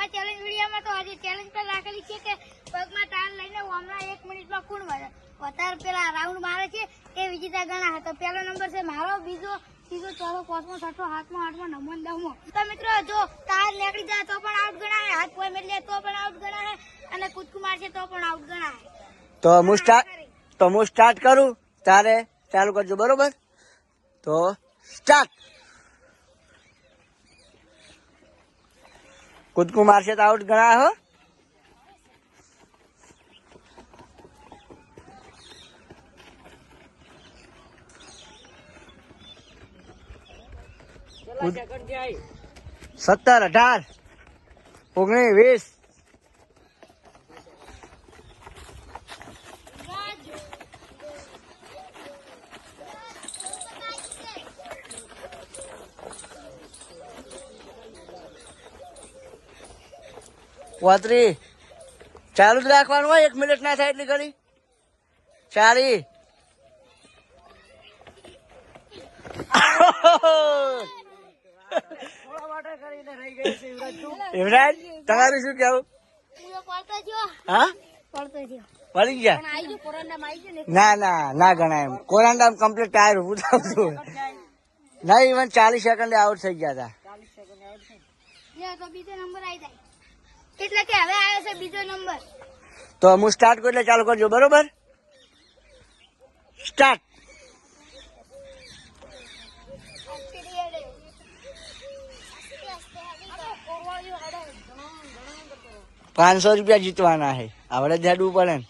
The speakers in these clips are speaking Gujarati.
અમારા ચેલેન્જ વિડીયોમાં તો આજે ચેલેન્જ પર રાખેલી છે કે પગમાં તાર લઈને હમણાં 1 મિનિટમાં કોણ વધારે પેલા રાઉન્ડ મારે છે એ વિજેતા ગણાય. તો પહેલો નંબર છે મારો, બીજો, ત્રીજો, ચોથો, પાંચમો, છઠ્ઠો, સાતમો, આઠમો, નવમો, દસમો. તો મિત્રો જો તાર નીકળી જાય તો પણ આઉટ ગણાય, હાથ કોઈ મેળ લે તો પણ આઉટ ગણાય અને કૂદકું મારશે તો પણ આઉટ ગણાય. તો હું સ્ટાર્ટ કરું, તારે ચાલુ કરજો, બરોબર? તો સ્ટાર્ટ. કૂદકું મારશે તો આઉટ ગણાય હો. જાય 17, 18, 19, 20. પોત્રી ચાલુ જ રાખવાનું હોય, 1 મિનિટ ના થાય એટલી ઘડી. 40. યુવરાજ તમારું શું કેવું? હા પડી ગયા. ના ગણાય એમ. કોરાંડા કમ્પ્લીટ ટાયર ઉભું થતું નહીં. ઇવન 40 સેકન્ડે આઉટ થઈ ગયા હતા. બીજો નંબર આવી જાય એટલે કે હવે આવ્યો છે બીજો નંબર. તો હું સ્ટાર્ટ કરું એટલે ચાલુ કરજો, બરોબર? સ્ટાર્ટ. 500 રૂપિયા જીતવાના છે. આવડે ઝાડવું પડે ને.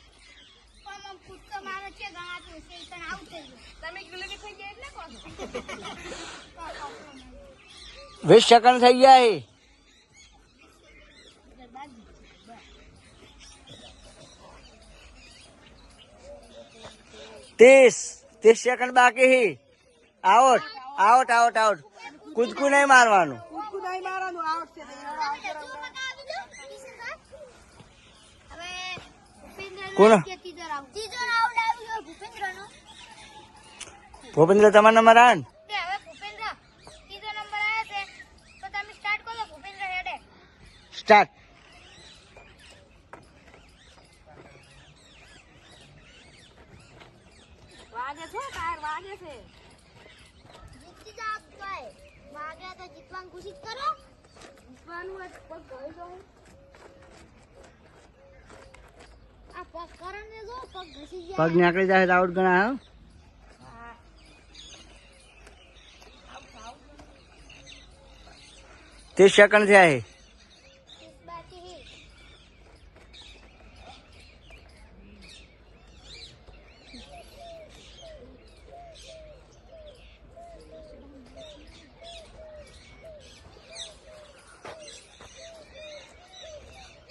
20 સેકન્ડ થઈ ગયા. 30 સેકન્ડ બાકી. આઉટ. કૂદકું નહીં મારવાનું. ભૂપેન્દ્ર તમારો નંબર આવે ને? સ્ટાર્ટ. પગ નીકળી જાય તો આઉટ ગણાય. 30 સેકન્ડ થયા છે.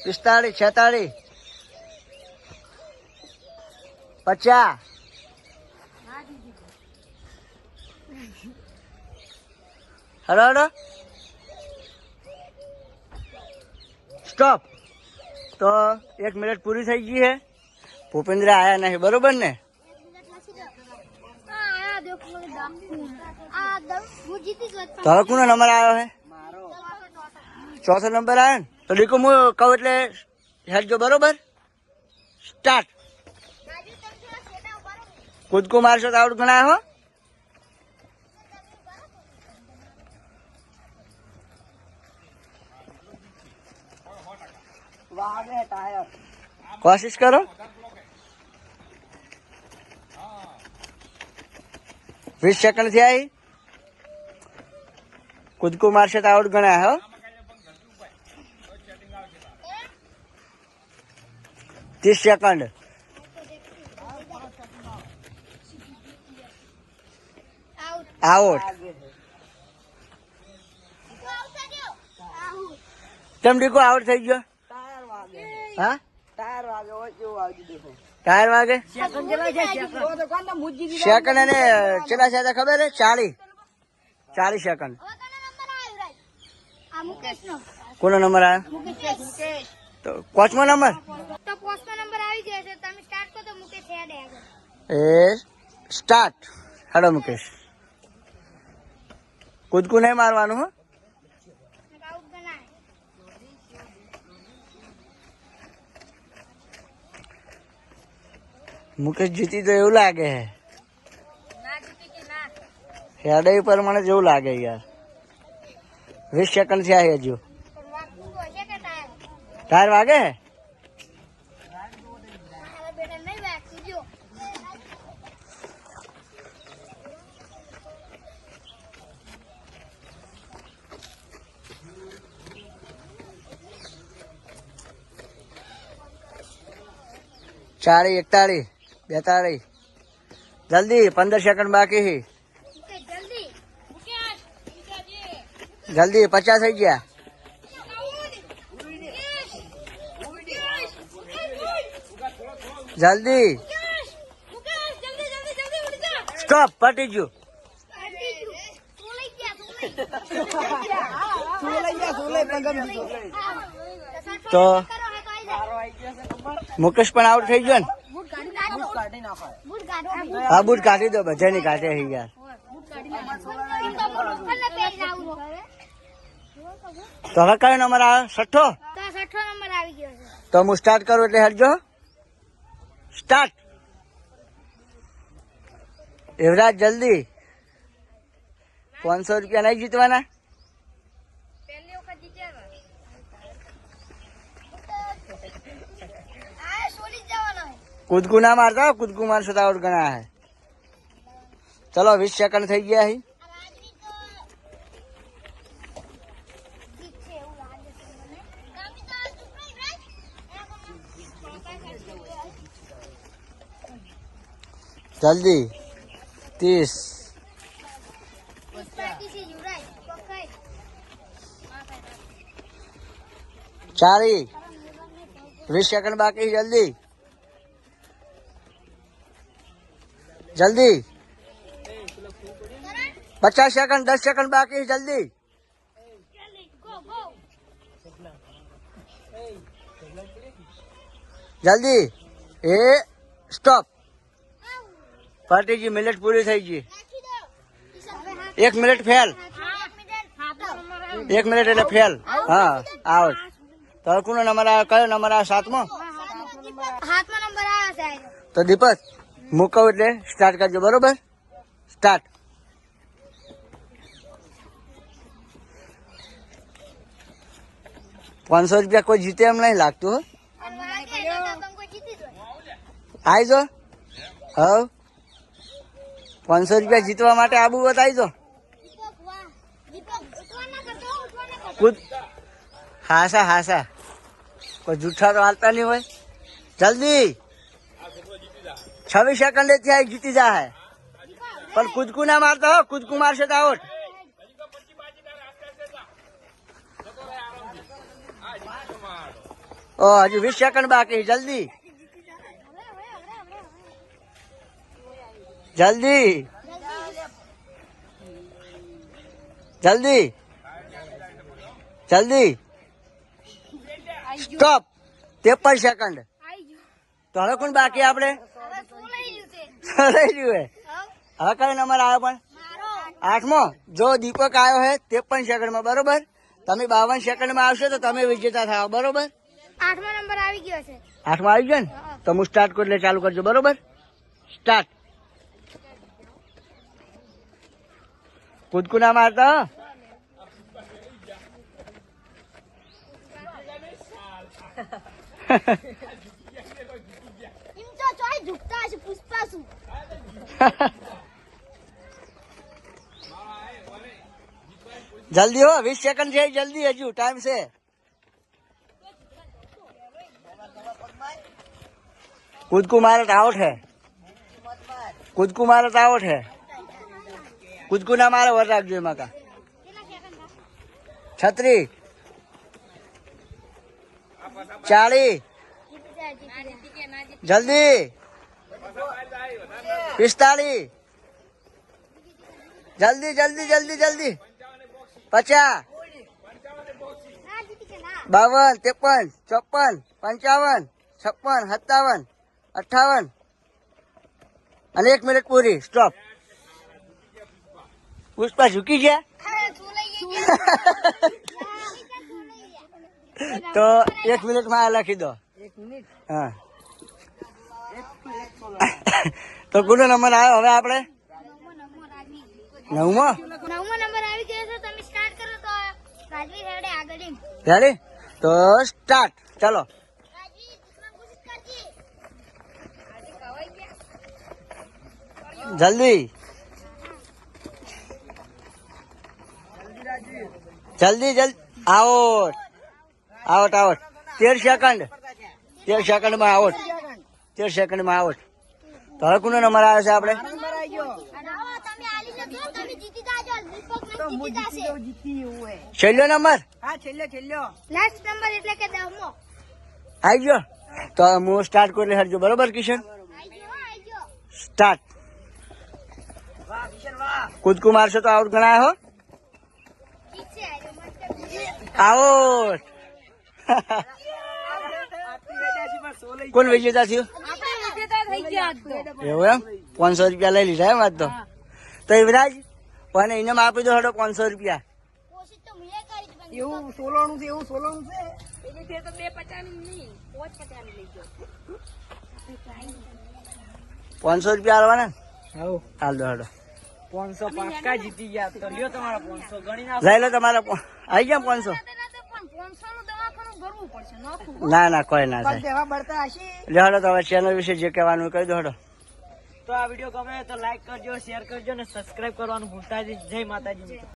પિસ્તાળીસ, 46, 50. Hello stop. તો 1 મિનિટ પૂરી થઈ ગઈ છે. ભૂપેન્દ્ર આયા નહીં, બરોબર ને? તો હવે કોનો નંબર આવ્યો છે? ચોથો નંબર આવ્યો ને? તો દીકુ હું કહું એટલે હેડજો, બરોબર? સ્ટાર્ટ. કૂદકું મારશો તો આઉટ ગણાય હો. કોશિશ કરો. 20 સેકન્ડ થયા. કૂદકું મારશે તો આઉટ ગણાય હો. 30 સેકન્ડ. આઉટ. કેમ દીકુ આઉટ થઈ ગયો? હા, ટાયર વાગે. સેકન્ડ અને કેટલા છે ખબર હે? 40 સેકન્ડ. કોનો નંબર આવ્યો? તો પાંચમો નંબર. સ્ટાર્ટ. હેડો મુકેશ. કૂદકું નહીં મારવાનું હો. મુકેશ જીતી તો એવું લાગે હે હેડે પ્રમાણે જેવું લાગે યાર 20 સેકન્ડ થયા હજુ ટાયર વાગે હે ચાળી 41 42 જલ્દી 15 સેકન્ડ બાકી છે જલ્દી 50 થઈ ગયા જલ્દી સ્ટોપ પટી ગયું તો મુકેશ પણ આઉટ થઈ ગયો ને હા બૂટ કાઢી દો બધાની કાઢે છે યાર તો હવે કયો નંબર આવે 6 નંબર આવી ગયો છે તો હું સ્ટાર્ટ કરું એટલે હટજો સ્ટાર્ટ યુવરાજ જલ્દી 500 રૂપિયા નહીં જીતવાના પહેલી વખત જીત્યા કૂદકું ના મારતા કૂદકું મારશો તો આઉટ ગણા હે ચલો 20 સેકન્ડ થઈ ગયા હી જલ્દી 30 40 20 સેકન્ડ બાકી જલ્દી जल्दी 50 सेकंड 10 सेकंड बाकी जल्दी जल्दी ए स्टॉप पार्टी जी मिनट पूरी થઈ ગઈ 1 મિનિટ ફેલ 1 મિનિટ એટલે ફેલ હા આઉટ તો કોનો નંબર આ કયો નંબર આ સાતમો નંબર આવ્યો છે તો દીપક મૂકો એટલે સ્ટાર્ટ કરજો બરોબર સ્ટાર્ટ ₹500 કોઈ જીતે એમ નહીં લાગતું આવી જો હવ ₹500 જીતવા માટે આબુ બતાવી દો કુદ હાસા હાસા કોઈ જૂઠા તો હાલતા નહીં હોય જલ્દી 26 સેકન્ડ ત્યાં જીતી જાય પણ કૂદકું ના મારતો હો કૂદકું મારશે તો આઉટ ઓ હજુ 20 સેકન્ડ બાકી જલ્દી જલ્દી જલ્દી જલ્દી સ્ટોપ 53 સેકન્ડ તો હવે કોણ બાકી આપણે હવે કયો નંબર આવ્યો પણ 8મો જો દીપક આવ્યો હે 53 સેકન્ડમાં બરોબર તમે 52 સેકન્ડમાં આવશો તો તમે વિજેતા થાવ બરોબર 8મો નંબર આવી ગયો છે 8મો આવી ગયો ને તો હું સ્ટાર્ટ કરું એટલે ચાલુ કરજો બરોબર સ્ટાર્ટ કૂદકું ના મારતા जल्दी हो 20 सेकंड છે જલ્દી હજુ ટાઈમ છે કૂદકું મારે તો આઉટ है કૂદકું મારે તો આઉટ है કૂદકું ના મારે વર રાખજો એમાં કા 36 40 जल्दी 45 जल्दी जल्दी जल्दी जल्दी 50 52 53 54 55 56 57 58 અને 1 મિનિટ પૂરી સ્ટોપ પુષ્પા ઝૂકી ગયા તો 1 મિનિટમાં લખી દો 1 મિનિટ હા તો કોનો નંબર આવ્યો હવે આપણે? નવમો. નવમો નંબર આવી ગયો છે. તમે સ્ટાર્ટ કરો તો રાજવી હેડે આગળ એમ. રેડી? તો સ્ટાર્ટ. ચલો. રાજવી દુશ્મન કોશિશ કરજી. જલ્દી જલ્દી જલ્દી. Out out out. 13 સેકન્ડ. 13 સેકન્ડમાં આઉટ. 13 સેકન્ડમાં આઉટ. તો હવે કોનો નંબર આવે છે આપણે? તમે આલી જજો. તમે જીતી જાજો. દીપક જીતી જશે. છેલ્લો નંબર લાસ્ટ નંબર એટલે કે 10મો. આવી ગયો. તો હું સ્ટાર્ટ કરું એટલે હરજો. બરોબર કિશન? આઈ ગયો. સ્ટાર્ટ. કૂદકું મારશો તો આઉટ ગણાય હો. ઠીક છે. આઈ ગયો. મસ્ત. આઉટ. કોણ વિજેતા થયું? આપણે વિજેતા થઈ ગયા આજ તો. એવું એમ? 500 રૂપિયા લઈ લીધા એમ આજ તો. તો યુવરાજ પણ ઇનામ આપી દો હડો 500 રૂપિયા. કોશિશ તો મેં કરી છે પણ એવું સોલાણું છે એવું સોલાણું છે. એની ફેર તો 250 નહીં 550 લઈ ગયો. 500 રૂપિયા આલવાના ને? હાઉ હાલ દો હડો. 500 પાક્કા જીતી ગયા. તો લ્યો તમારા 500 ગણી નાખો. લઈ લો તમારા આવી ગયા 500. પણ 500 નું દવાખાનું ભરવું પડશે નાખું. ના ના કોઈ ના પણ થાય. દેવા બળતા હશે. લે હડો તો હવે ચેનલ વિશે જે કહેવાનું કહી દો હડો. તો આ વિડીયો ગમે તો લાઈક કરજો, શેર કરજો ને સબસ્ક્રાઇબ કરવાનું ભૂલતા જ નહીં. જય માતાજી.